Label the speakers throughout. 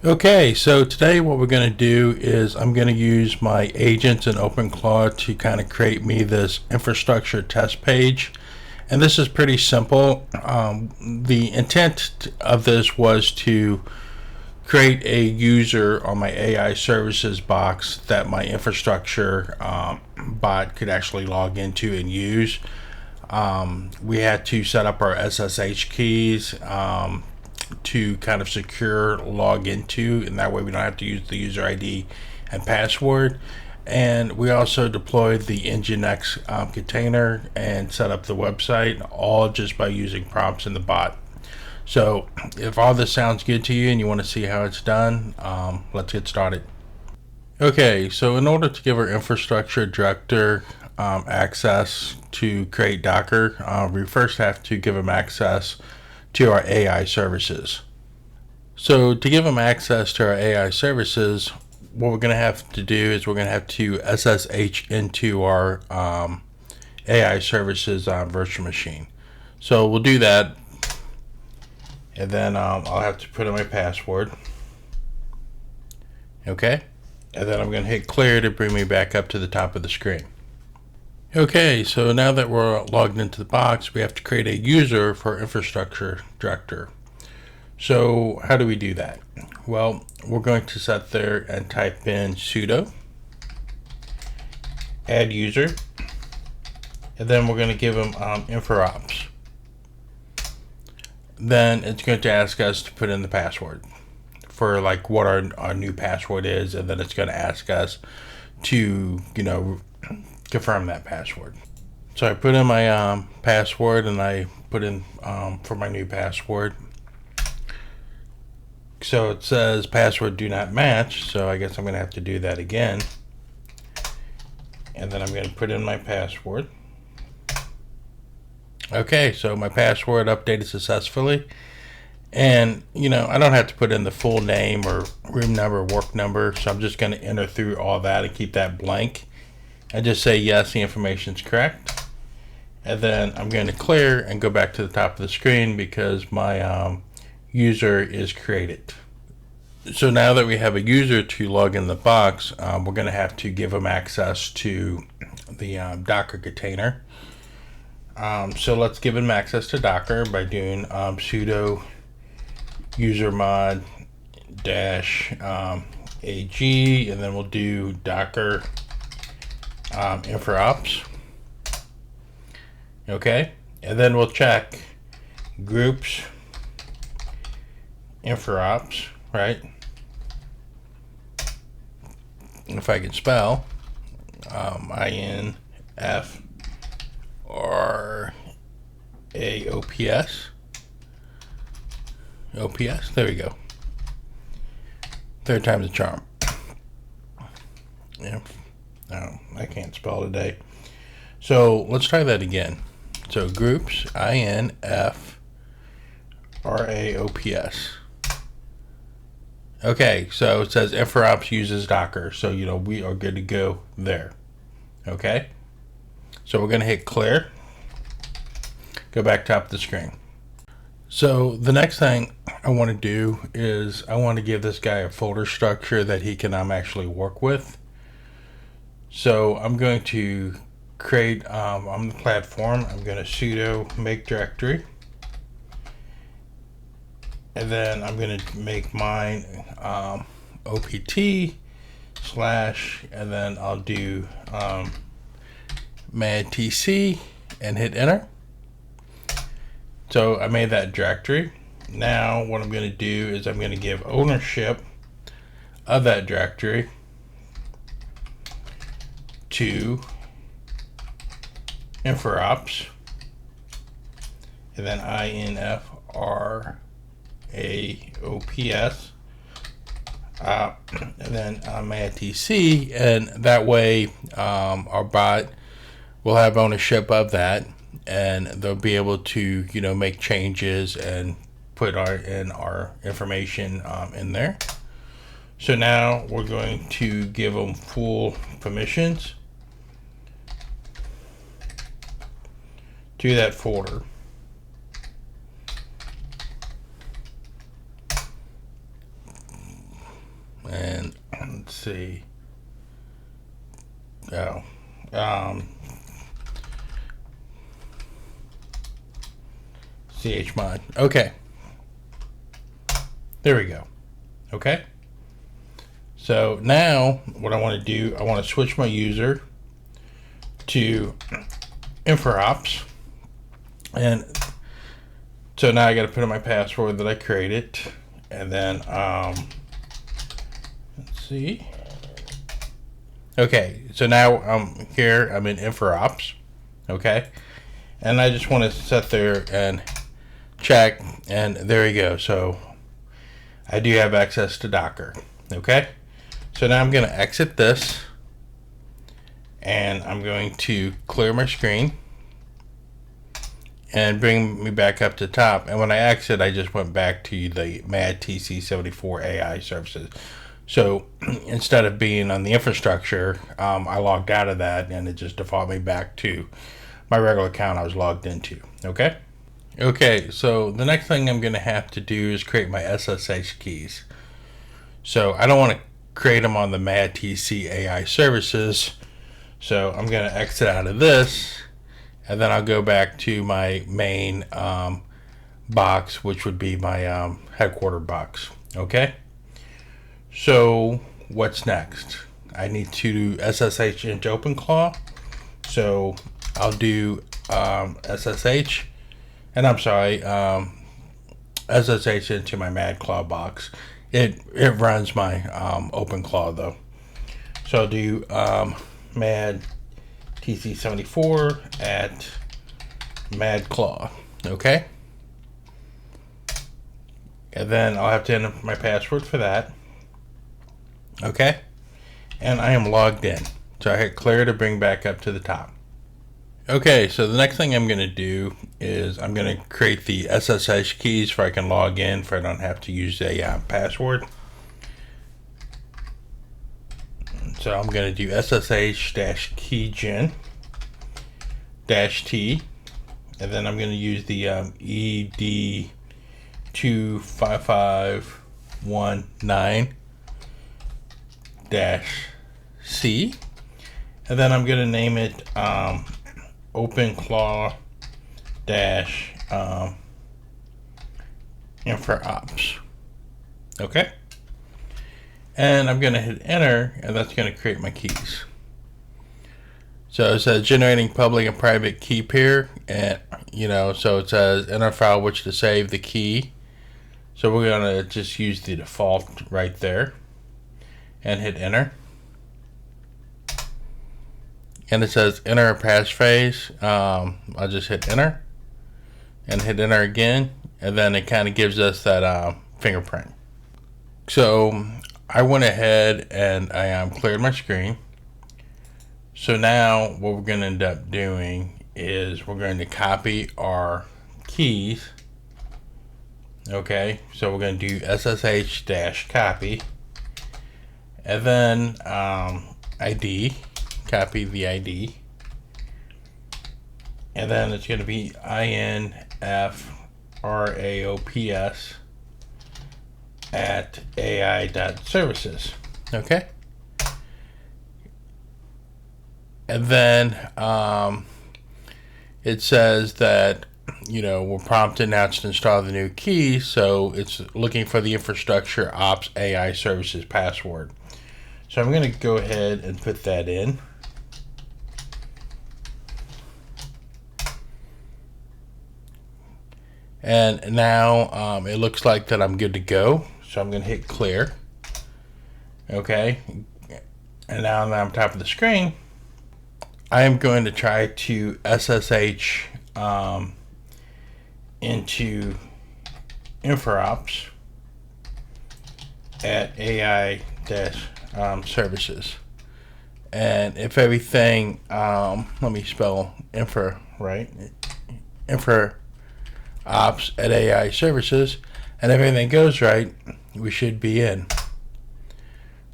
Speaker 1: Okay, so today what we're going to do is I'm going to use my agents in OpenClaw to kind of create me this infrastructure test page. And this is pretty simple. The intent of this was to create a user on my AI services box that my infrastructure bot could actually log into and use. We had to set up our SSH keys to kind of secure log into, and that way we don't have to use the user ID and password. And we also deployed the NGINX container and set up the website, all just by using prompts in the bot. So if all this sounds good to you and you want to see how it's done, let's get started. Okay, so in order to give our infrastructure director access to create Docker, we first have to give him access to our AI services. So to give them access to our AI services, what we're going to have to do is we're going to have to SSH into our AI services virtual machine. So we'll do that, and then I'll have to put in my password. Okay, and then I'm going to hit clear to bring me back up to the top of the screen. Okay, so now that we're logged into the box, we have to create a user for infrastructure director. So how do we do that? Well, we're going to sit there and type in sudo add user, and then we're going to give them infraops. Then it's going to ask us to put in the password for like what our new password is, and then it's going to ask us to confirm that password. So I put in my password, and I put in for my new password. So it says password do not match, so I guess I'm going to have to do that again. And then I'm going to put in my password. Okay, so my password updated successfully. And, I don't have to put in the full name or room number, work number, so I'm just going to enter through all that and keep that blank. And just say yes, the information's correct. And then I'm going to clear and go back to the top of the screen because my user is created. So now that we have a user to log in the box, we're going to have to give them access to the Docker container. So let's give them access to Docker by doing sudo usermod -ag, and then we'll do Docker infraops. Okay, and then we'll check groups infraops, right? If I can spell, INFRAOPS. OPS, there we go. Third time's a charm. Yeah, no, I can't spell today. So let's try that again. So groups, INFRAOPS. Okay, so it says infraops uses Docker, so we are good to go there. Okay, so we're going to hit clear, go back top of the screen. So the next thing I want to do is I want to give this guy a folder structure that he can actually work with. So I'm going to create on the platform, I'm going to sudo make directory, and then I'm going to make mine opt / and then I'll do madtc and hit enter. So I made that directory. Now what I'm going to do is I'm going to give ownership of that directory to infraops, and then INFRAOPS, and then madtc, and that way our bot will have ownership of that, and they'll be able to make changes and put our information in there. So now we're going to give them full permissions to that folder. let's see. Oh, chmod. Okay. There we go. Okay. So now what I want to do, I want to switch my user to InfraOps. And so now I got to put in my password that I created. And then, let's see. Okay. So now I'm here. I'm in InfraOps. Okay. And I just want to sit there and check. And there you go. So I do have access to Docker. Okay. So now I'm going to exit this. And I'm going to clear my screen and bring me back up to top. And when I exit, I just went back to the MAD TC74 AI services. So instead of being on the infrastructure, I logged out of that and it just defaulted me back to my regular account I was logged into. Okay. Okay. So the next thing I'm going to have to do is create my SSH keys. So I don't want to create them on the MAD TC AI services. So I'm going to exit out of this, and then I'll go back to my main box, which would be my headquarter box. Okay. So what's next? I need to SSH into OpenClaw. So I'll do SSH, and I'm sorry, SSH into my MadClaw box. It runs my OpenClaw though. So I'll do MAD TC74 at MadClaw. Okay. And then I'll have to enter my password for that. Okay. And I am logged in. So I hit clear to bring back up to the top. Okay, so the next thing I'm going to do is I'm going to create the SSH keys so I can log in, so I don't have to use a password. So I'm going to do SSH-keygen-t, and then I'm going to use the ED25519-C, and then I'm going to name it OpenClaw InfraOps. Okay. And I'm going to hit enter, and that's going to create my keys. So it says generating public and private key pair, and so it says enter file which to save the key. So we're going to just use the default right there and hit enter. And it says enter a passphrase. I'll just hit enter and hit enter again, and then it kind of gives us that fingerprint. So I went ahead and I cleared my screen. So now what we're going to end up doing is we're going to copy our keys. Okay, so we're going to do SSH-copy, and then ID, copy the ID, and then it's going to be INFRAOPS at AI.services. Okay. And then it says that, we're prompted now to install the new key. So it's looking for the infrastructure ops AI services password. So I'm going to go ahead and put that in. And now it looks like that I'm good to go. So I'm going to hit clear. Okay. And now that I'm on top of the screen, I am going to try to SSH into InfraOps at AI-services. And if everything, let me spell infra right. InfraOps at AI services, and everything goes right, we should be in.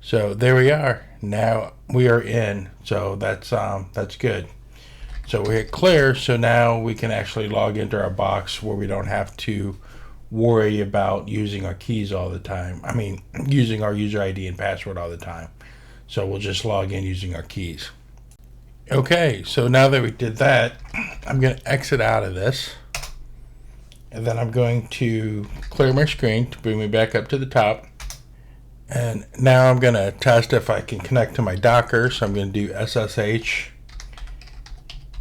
Speaker 1: So there we are. Now we are in. So that's good. So we hit clear. So now we can actually log into our box where we don't have to worry about using our keys all the time. I mean, using our user ID and password all the time. So we'll just log in using our keys. Okay, so now that we did that, I'm going to exit out of this. And then I'm going to clear my screen to bring me back up to the top. And now I'm going to test if I can connect to my Docker. So I'm going to do SSH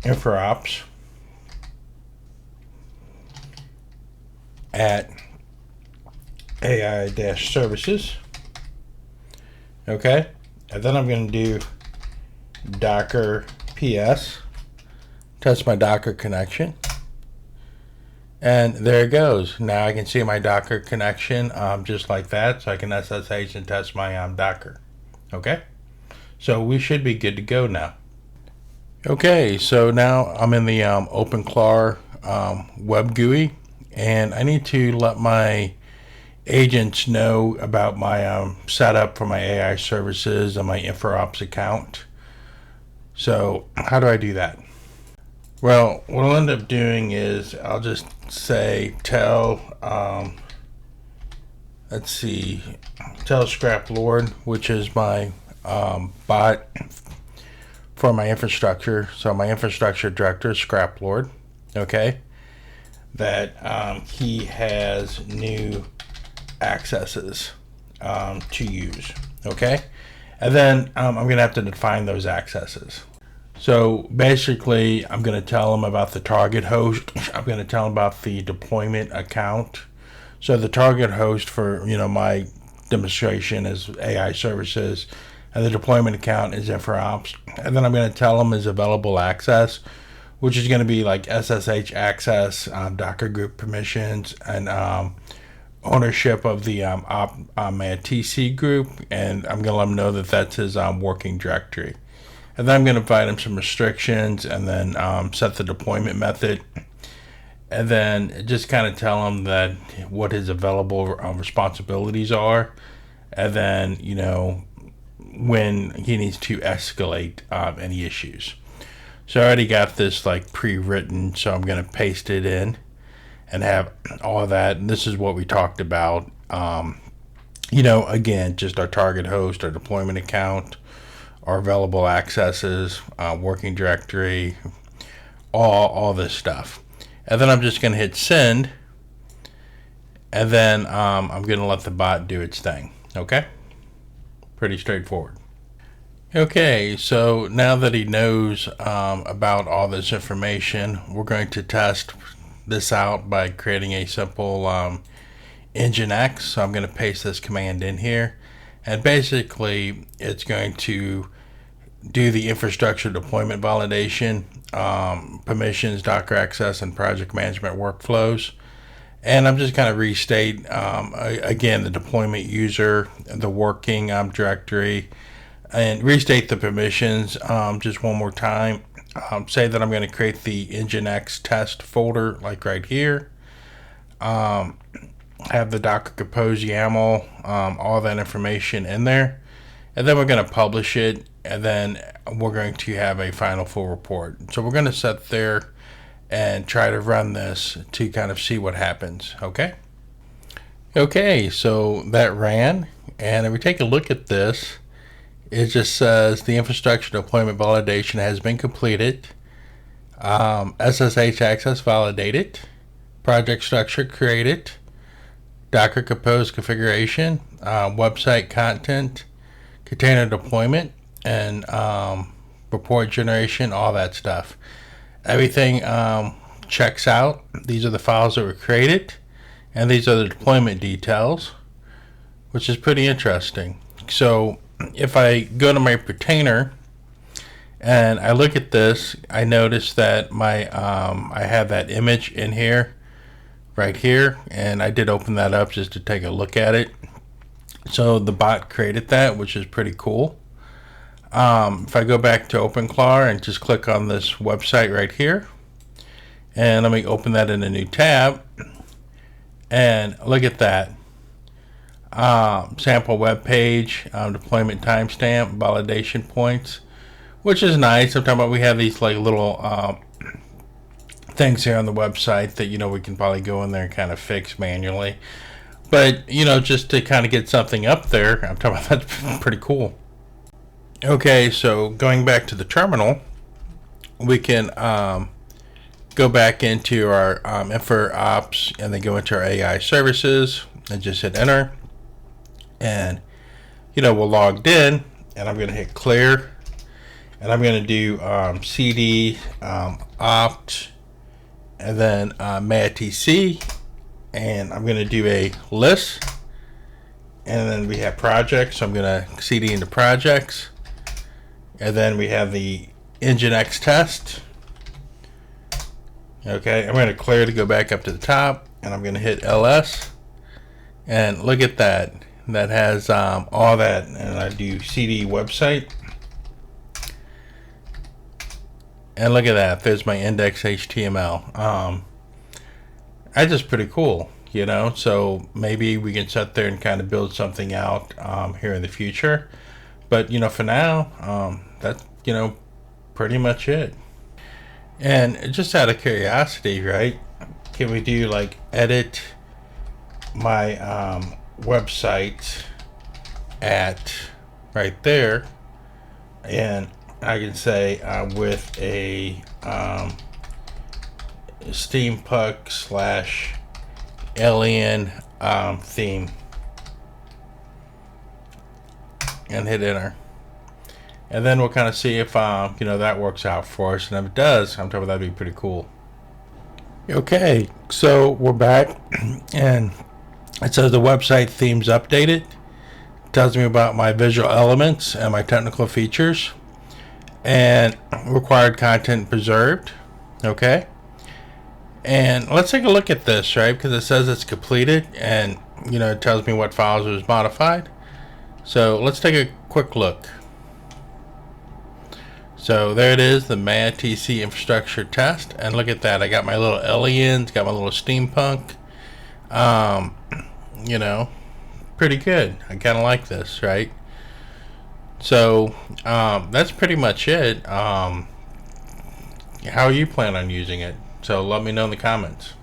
Speaker 1: Infraops at AI-services. Okay, and then I'm going to do Docker PS, test my Docker connection, and there it goes. Now I can see my Docker connection just like that, so I can SSH and test my Docker. Okay, so we should be good to go now. Okay, so now I'm in the OpenClaw web GUI, and I need to let my agents know about my setup for my AI services and my InfraOps account. So how do I do that? Well, what I'll end up doing is I'll just say tell Scrap Lord, which is my bot for my infrastructure. So my infrastructure director, Scrap Lord, okay, that he has new accesses to use, okay, and then I'm going to have to define those accesses. So basically, I'm going to tell them about the target host. I'm going to tell them about the deployment account. So the target host for my demonstration is AI services, and the deployment account is InfraOps. And then I'm going to tell them is available access, which is going to be like SSH access, Docker group permissions, and ownership of the TC group. And I'm going to let them know that that's his working directory. And then I'm going to provide him some restrictions, and then set the deployment method, and then just kind of tell him that what his available responsibilities are, and then when he needs to escalate any issues. So I already got this like pre-written, so I'm going to paste it in and have all of that. And this is what we talked about. Again, just our target host, our deployment account, our available accesses, working directory, all this stuff. And then I'm just going to hit send, and then I'm going to let the bot do its thing. Okay? Pretty straightforward. Okay, so now that he knows about all this information, we're going to test this out by creating a simple NGINX. So I'm going to paste this command in here, and basically it's going to do the infrastructure deployment validation, permissions, Docker access, and project management workflows. And I'm just going to restate again the deployment user, the working directory, and restate the permissions just one more time. Say that I'm going to create the NGINX test folder like right here. Have the Docker Compose YAML, all that information in there. And then we're going to publish it, and then we're going to have a final full report. So we're going to sit there and try to run this to kind of see what happens. Okay, so that ran, and if we take a look at this, it just says the infrastructure deployment validation has been completed, SSH access validated, project structure created, Docker Compose configuration, website content, container deployment, and report generation, all that stuff. Everything checks out. These are the files that were created, and these are the deployment details, which is pretty interesting. So if I go to my container and I look at this, I notice that my I have that image in here, right here, and I did open that up just to take a look at it. So the bot created that, which is pretty cool. If I go back to OpenClaw and just click on this website right here, and let me open that in a new tab, and look at that. Sample web page, deployment timestamp, validation points, which is nice. I'm talking about we have these like little things here on the website that, we can probably go in there and kind of fix manually. But, just to kind of get something up there, I'm talking about that's pretty cool. Okay, so going back to the terminal, we can go back into our Infra Ops and then go into our AI services and just hit enter. And, we're logged in, and I'm going to hit clear. And I'm going to do cd opt and then may.tc, and I'm going to do a list, and then we have projects, so I'm going to cd into projects, and then we have the NGINX test. Okay, I'm going to clear to go back up to the top, and I'm going to hit ls, and look at that. That has all that, and I do cd website, and look at that. There's my index HTML. That's just pretty cool, So maybe we can sit there and kind of build something out here in the future. But for now, that's pretty much it. And just out of curiosity, right? Can we do like edit my website at right there, and I can say with a steampunk / alien theme, and hit enter, and then we'll kind of see if that works out for us. And if it does, I'm talking that'd be pretty cool. Okay, so we're back, and it says the website theme's updated. It tells me about my visual elements and my technical features, and required content preserved. Okay, and let's take a look at this, right? Because it says it's completed, and it tells me what files was modified. So let's take a quick look. So there it is, the may.tc infrastructure test, and look at that. I got my little aliens, got my little steampunk. Pretty good. I kind of like this, right? So that's pretty much it. How you plan on using it? So let me know in the comments.